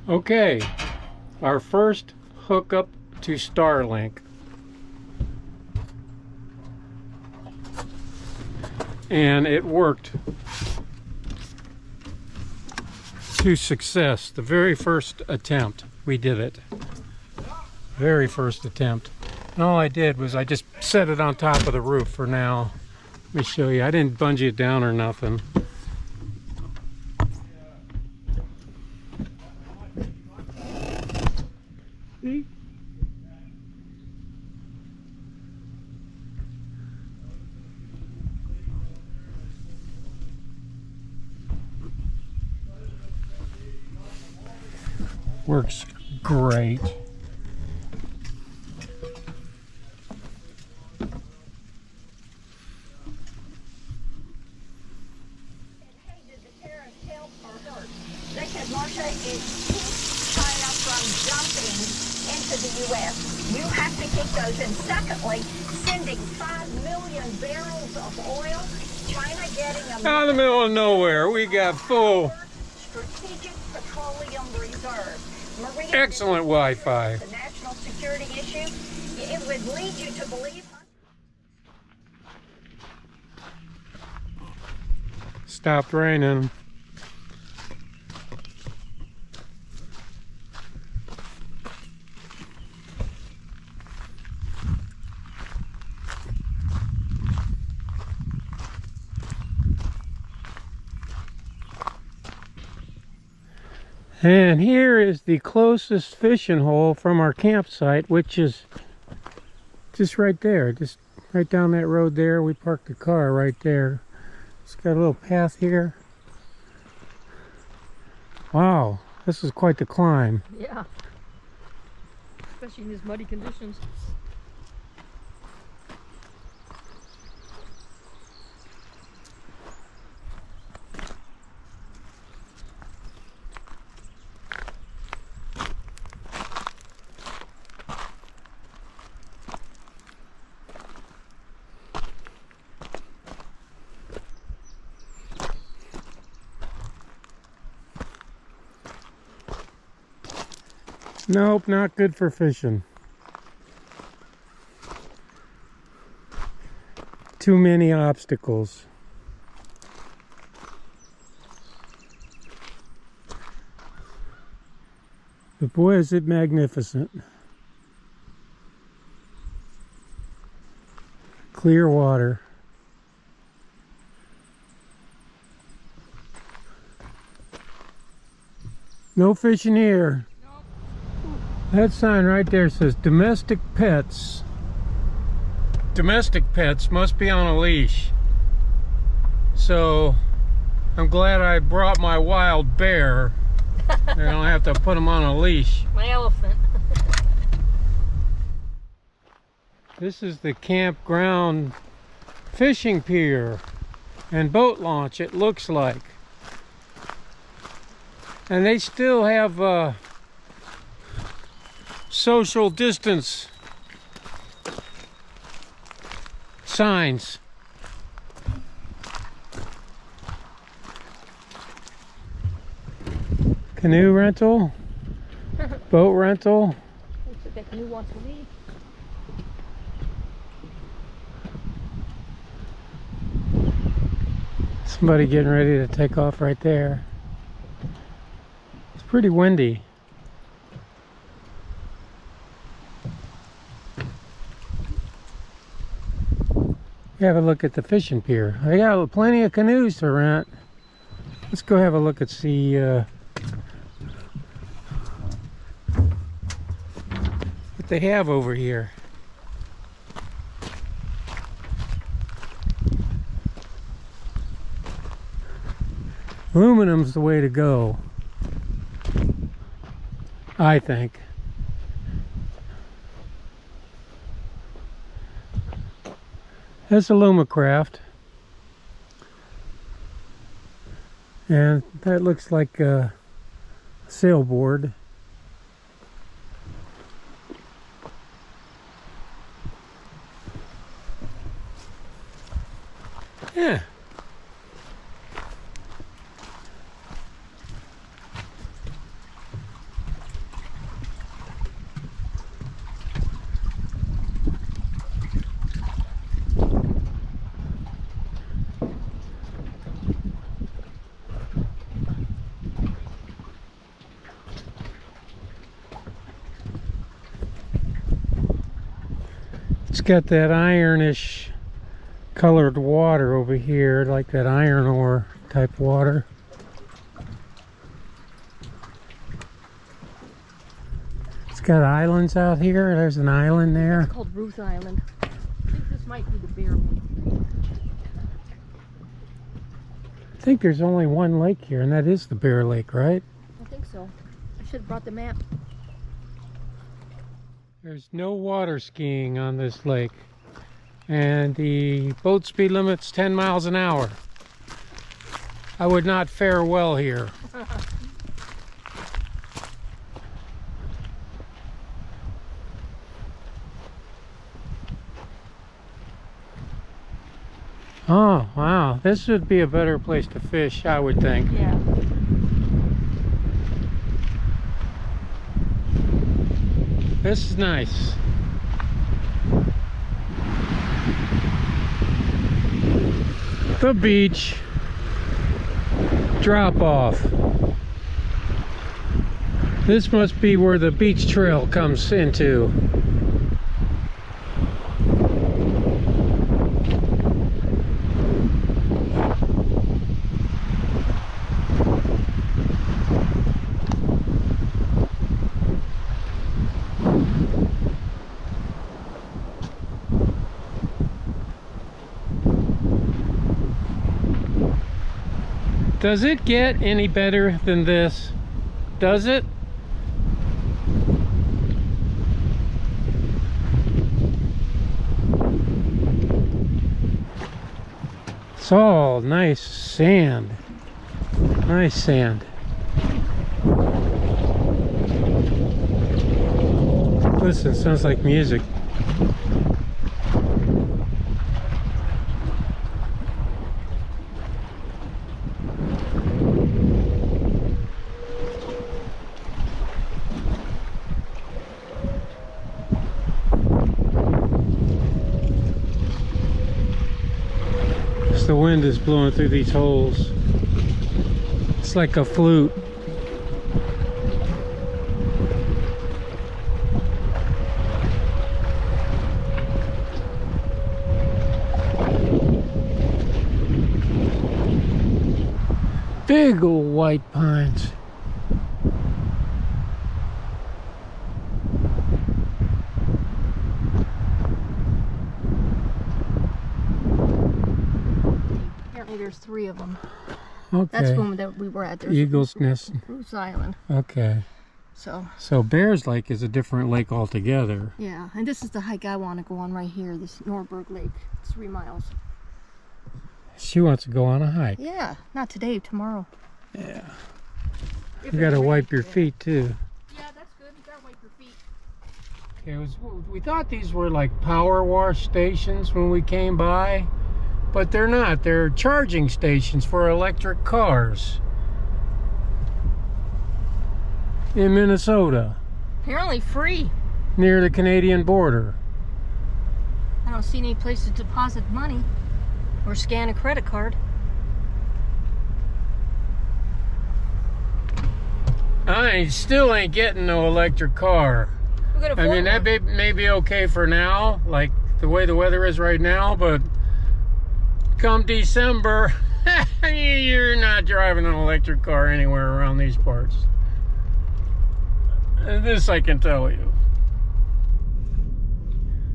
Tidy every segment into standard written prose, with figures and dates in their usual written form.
Okay, our first hookup to Starlink. And it worked to success. The very first attempt, we did it. Very first attempt. And all I did was I just set it on top of the roof for now. Let me show you. I didn't bungee it down or nothing. See? Works great. They said, Marcia, it keeps China from dumping into the U.S. You have to keep those. And secondly, sending 5 million barrels of oil. China getting a... Out in the middle of nowhere, we got full... Strategic Petroleum Reserve. Maria, excellent Wi-Fi. The national security issue, it would lead you to believe... Stopped raining. And here is the closest fishing hole from our campsite, which is just right there, just right down that road there. We parked the car right there. It's got a little path here. Wow, this is quite the climb. Yeah, especially in these muddy conditions. Nope, not good for fishing. Too many obstacles. But boy, is it magnificent. Clear water. No fishing here. That sign right there says domestic pets. Domestic pets must be on a leash. So I'm glad I brought my wild bear. I don't have to put him on a leash. My elephant. This is the campground fishing pier and boat launch, it looks like. And they still have social distance signs. Canoe rental, boat rental. Looks like that canoe wants to leave. Somebody getting ready to take off right there. It's pretty windy. Have a look at the fishing pier. They got plenty of canoes to rent. Let's go have a look and see what they have over here. Aluminum's the way to go, I think. That's a Lumacraft, and that looks like a sailboard. Yeah. It's got that ironish colored water over here, like that iron ore type water. It's got islands out here. There's an island there. It's called Ruth Island. I think this might be the Bear Lake. I think there's only one lake here, and that is the Bear Lake, right? I think so. I should have brought the map. There's no water skiing on this lake, and the boat speed limit's 10 miles an hour. I would not fare well here. Oh, wow. This would be a better place to fish, I would think. Yeah. This is nice. The beach. Drop off. This must be where the beach trail comes into. Does it get any better than this? Does it? It's all nice sand. Nice sand. Listen, sounds like music. The wind is blowing through these holes. It's like a flute. Big old white pines. There's 3 of them. Okay. That's one that we were at. There's Eagle's Nest. Ruth Island. Okay. So Bears Lake is a different lake altogether. Yeah, and this is the hike I want to go on right here. This Norberg Lake. It's 3 miles. She wants to go on a hike. Yeah, not today. Tomorrow. Yeah. You got to wipe your feet too. Yeah, that's good. You gotta wipe your feet. Okay, we thought these were like power wash stations when we came by. But they're not. They're charging stations for electric cars in Minnesota, Apparently free. near the Canadian border. I don't see any place to deposit money or scan a credit card. I still ain't getting no electric car. I mean, that may be okay for now, like the way the weather is right now, but come December, you're not driving an electric car anywhere around these parts. This I can tell you.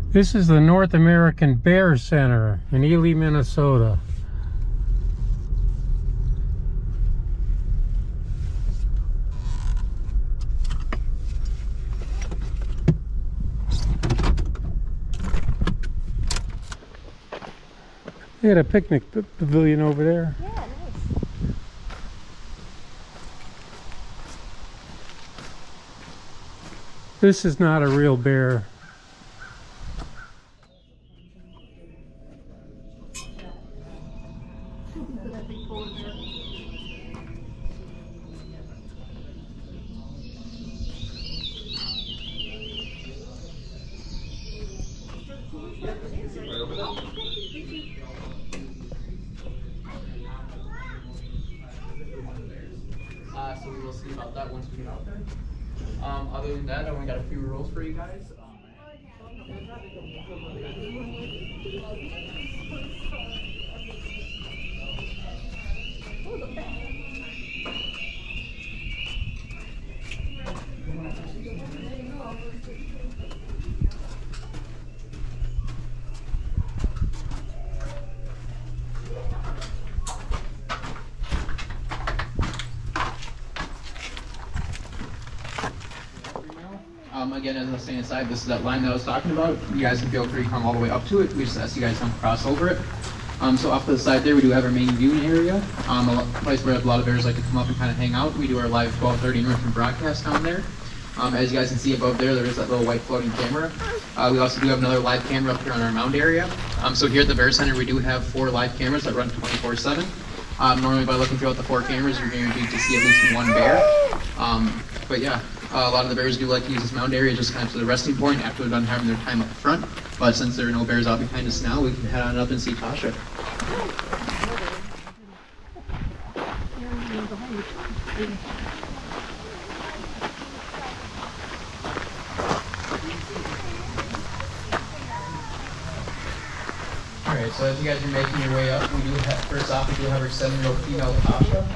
This is the North American Bear Center in Ely, Minnesota. They had a picnic pavilion over there. Yeah, nice. This is not a real bear. So we will see about that once we get out there. Other than that, I only got a few rules for you guys. Again, as I was saying aside, this is that line that I was talking about. You guys can feel free to come all the way up to it. We just ask you guys to come cross over it. So off to the side there, we do have our main viewing area, a place where a lot of bears like to come up and kind of hang out. We do our live 12:30 Enrichment broadcast down there. As you guys can see above there, there is that little white floating camera. We also do have another live camera up here on our mound area. So here at the Bear Center, we do have 4 live cameras that run 24/7. Normally by looking throughout the 4 cameras, you're guaranteed to see at least one bear. But yeah, a lot of the bears do like to use this mound area just kind of to the resting point after they're done having their time up front. But since there are no bears out behind us now, we can head on up and see Tasha. Alright, so as you guys are making your way up, we do have, first off, we do have our 7-year-old female Tasha.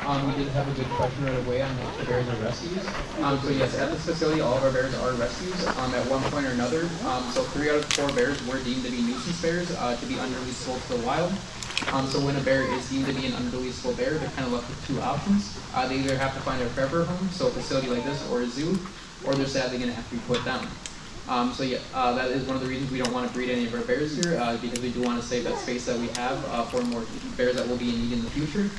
We did have a good question right away on if the bears are rescues. So yes, at this facility, all of our bears are rescues at one point or another. So 3 out of 4 bears were deemed to be nuisance bears to be unreleasable to the wild. So when a bear is deemed to be an unreleasable bear, they're kind of left with 2 options. They either have to find a forever home, so a facility like this or a zoo, or they're sadly going to have to be put down. So yeah, that is one of the reasons we don't want to breed any of our bears here, because we do want to save that space that we have for more bears that will be in need in the future.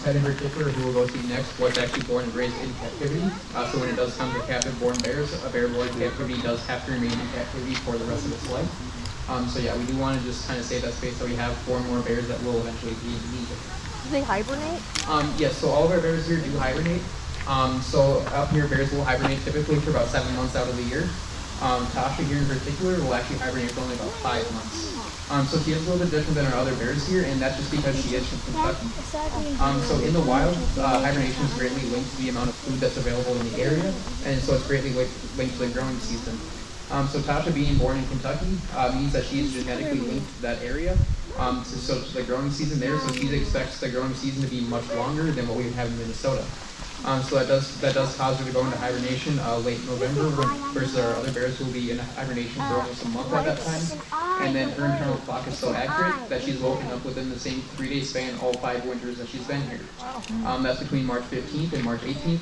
Ted in particular, who we'll go see next, was actually born and raised in captivity. So when it does come to captive-born bears, a bear born in captivity does have to remain in captivity for the rest of its life. So yeah, we do want to just kind of save that space so we have 4 more bears that will eventually be in need. Do they hibernate? Yes, so all of our bears here do hibernate. So up here, bears will hibernate typically for about 7 months out of the year. Tasha here in particular will actually hibernate for only about 5 months. So she is a little bit different than our other bears here, and that's just because she is from Kentucky. So in the wild, hibernation is greatly linked to the amount of food that's available in the area, and so it's greatly linked to the growing season. So Tasha being born in Kentucky means that she is genetically linked to that area, so to the growing season there, so she expects the growing season to be much longer than what we would have in Minnesota. So that does cause her to go into hibernation late November, versus our other bears who will be in hibernation for almost a month at that time. And then her internal clock is so accurate that she's woken up within the same 3-day span all 5 winters that she's been here. That's between March 15th and March 18th.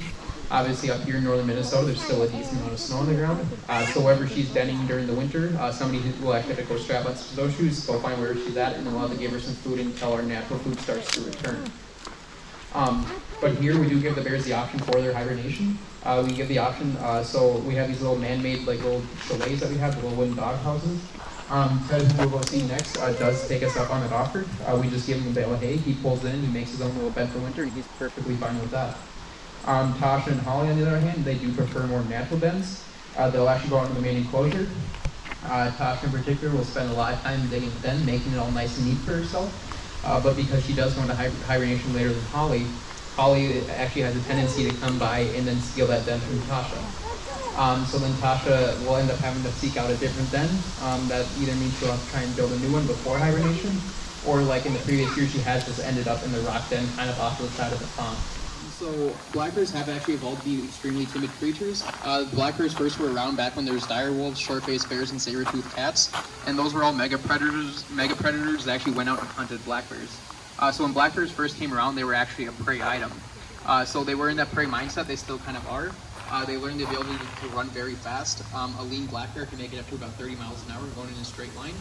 Obviously up here in northern Minnesota, there's still a decent amount of snow on the ground. So wherever she's denning during the winter, somebody will actually have to go strap on some snowshoes, go find where she's at, and then we'll have to give her some food until our natural food starts to return. But here we do give the bears the option for their hibernation. We give the option, so we have these little man-made like little chalets that we have, the little wooden dog houses. Ted, who we'll go see next, does take us up on that offer. We just give him a bale of hay, he pulls in, he makes his own little bed for winter, and he's perfectly fine with that. Tasha and Holly, on the other hand, they do prefer more natural dens. They'll actually go out into the main enclosure. Tasha in particular will spend a lot of time digging the den, making it all nice and neat for herself. But because she does go into hibernation later than Holly, Holly actually has a tendency to come by and then steal that den from Tasha. So then Tasha will end up having to seek out a different den. That either means she'll have to try and build a new one before hibernation, or like in the previous year, she has just ended up in the rock den kind of off to the side of the pond. So black bears have actually evolved to be extremely timid creatures. Black bears first were around back when there was dire wolves, short-faced bears, and saber-toothed cats, and those were all mega predators that actually went out and hunted black bears. So when black bears first came around, they were actually a prey item. So they were in that prey mindset, they still kind of are. They learned the ability to run very fast. A lean black bear can make it up to about 30 miles an hour going in a straight line.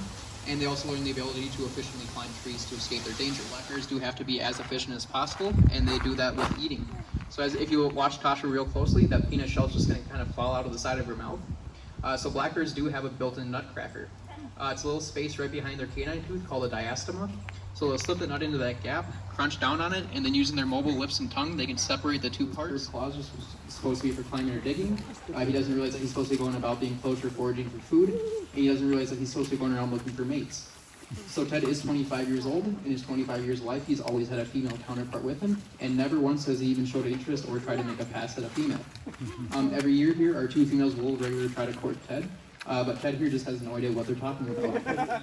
And they also learn the ability to efficiently climb trees to escape their danger. Black bears do have to be as efficient as possible, and they do that with eating. So if you watch Tasha real closely, that peanut shell is just going to kind of fall out of the side of her mouth. So black bears do have a built-in nutcracker. It's a little space right behind their canine tooth called a diastema. So they'll slip the nut into that gap, crunch down on it, and then using their mobile lips and tongue, they can separate the 2 parts. Her claws are supposed to be for climbing or digging. He doesn't realize that he's supposed to be going about the enclosure foraging for food, and he doesn't realize that he's supposed to be going around looking for mates. So Ted is 25 years old. In his 25 years of life, he's always had a female counterpart with him, and never once has he even showed interest or tried to make a pass at a female. Every year here, our 2 females will regularly try to court Ted. But Ted here just has no idea what they're talking about.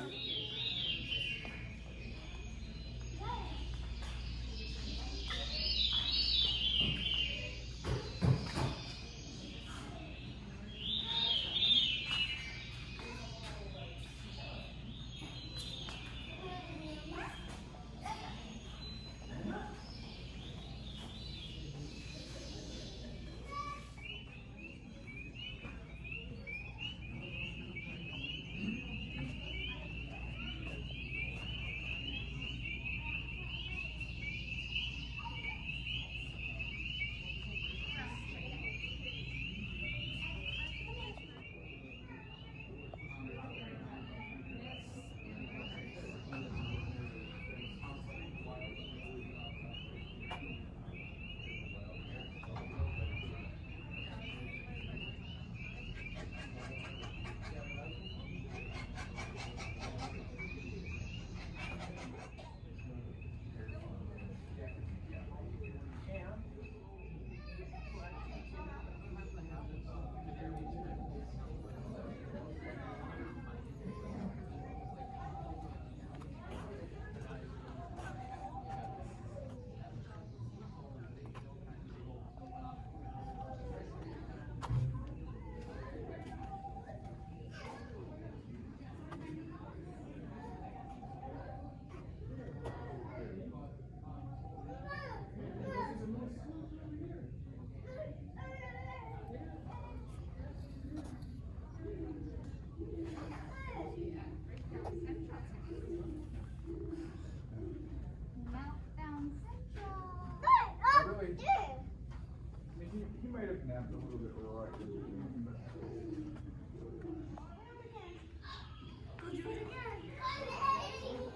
He might have napped a little bit early.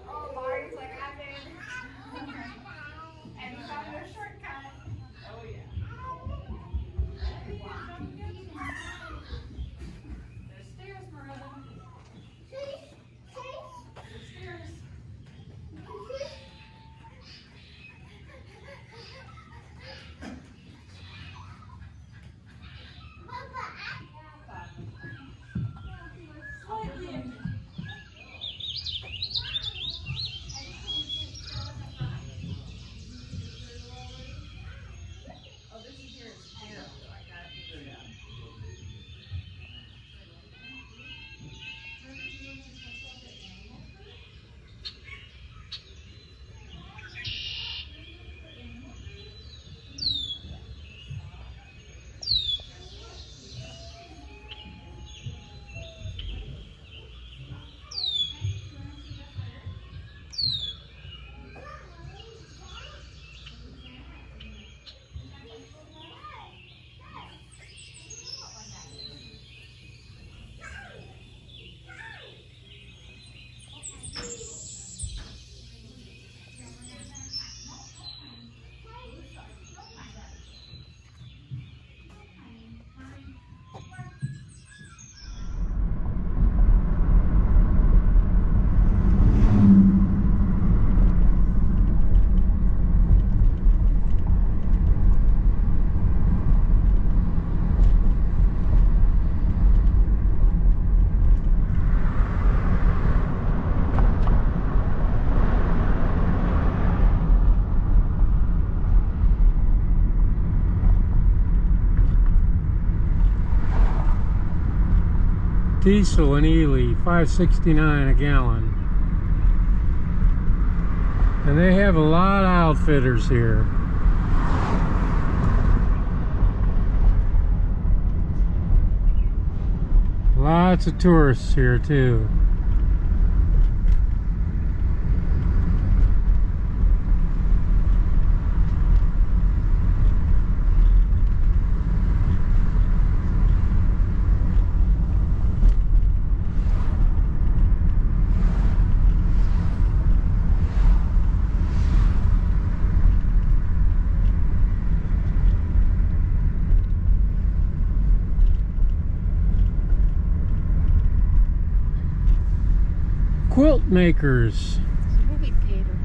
Oh, Marty's like, I'm in. And found a shortcut. Oh, yeah. There's stairs, Marilla. There's stairs. Slightly. Oh, this is here is Pier, so I got it figured out. Diesel in Ely, $5.69 a gallon. And they have a lot of outfitters here. Lots of tourists here too. Quilt Makers. It's a movie theater.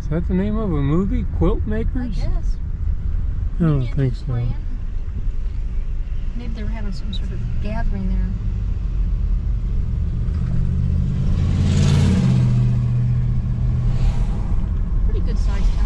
Is that the name of a movie? Quilt I Makers? guess. I don't think so. Maybe they were having some sort of gathering there. Pretty good sized town.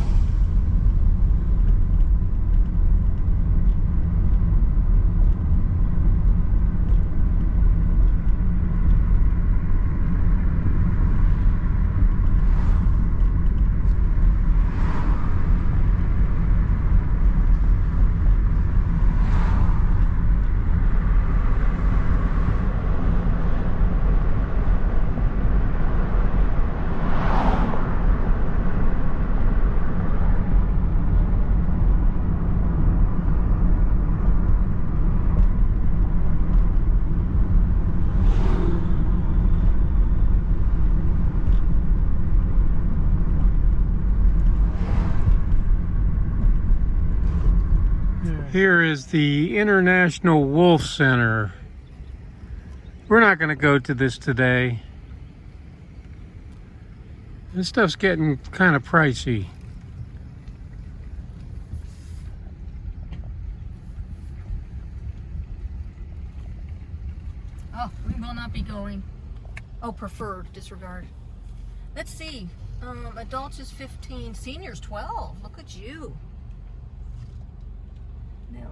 Here is the International Wolf Center. We're not going to go to this today. This stuff's getting kind of pricey. Oh, we will not be going. Oh, preferred, disregard. Let's see. Adults is 15, seniors 12. Look at you. Now,